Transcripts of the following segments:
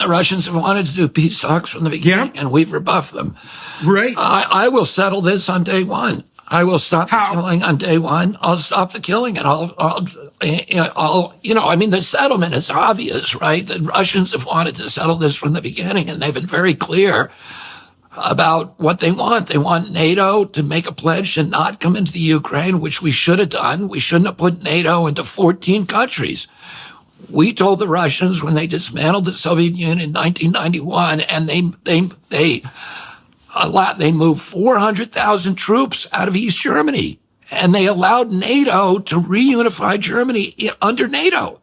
The Russians have wanted to do peace talks from the beginning, and we've rebuffed them. Right. I will settle this on day one. I will stop the killing on day one. I'll stop the killing, and the settlement is obvious, right? The Russians have wanted to settle this from the beginning, and they've been very clear about what they want. They want NATO to make a pledge to not come into the Ukraine, which we should have done. We shouldn't have put NATO into 14 countries. We told the Russians when they dismantled the Soviet Union in 1991, and they moved 400,000 troops out of East Germany, and they allowed NATO to reunify Germany under NATO.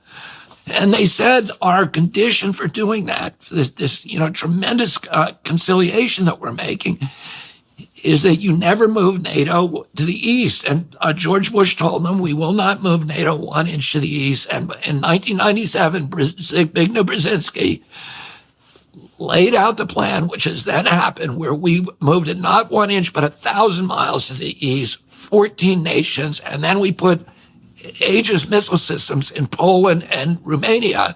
And they said our condition for doing that, this tremendous conciliation that we're making, is that you never move NATO to the east. And George Bush told them, we will not move NATO 1 inch to the east. And in 1997, Zbigniew Brzezinski laid out the plan, which has then happened, where we moved it not 1 inch, but 1,000 miles to the east, 14 nations, and then we put Aegis missile systems in Poland and Romania,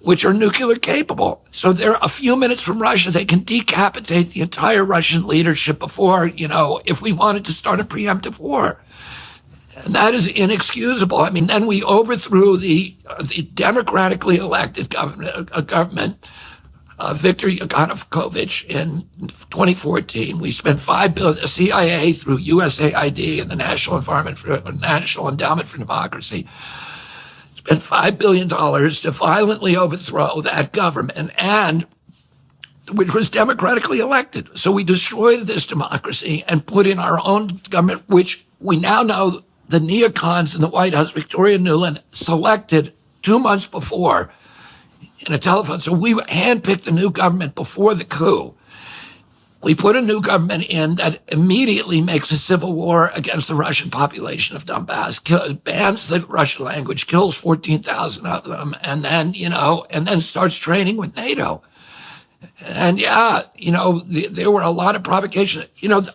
which are nuclear capable. So they're a few minutes from Russia. They can decapitate the entire Russian leadership before, if we wanted to start a preemptive war. And that is inexcusable. I mean, then we overthrew the democratically elected government, Viktor Yanukovych, in 2014. We spent $5 billion, the CIA through USAID and the National Endowment for Democracy, spent $5 billion to violently overthrow that government, and which was democratically elected. So we destroyed this democracy and put in our own government, which we now know the neocons in the White House, Victoria Nuland, selected 2 months before in a telephone. So we handpicked the new government before the coup. We put a new government in that immediately makes a civil war against the Russian population of Donbass, bans the Russian language, kills 14,000 of them, and then starts training with NATO. And there were a lot of provocations.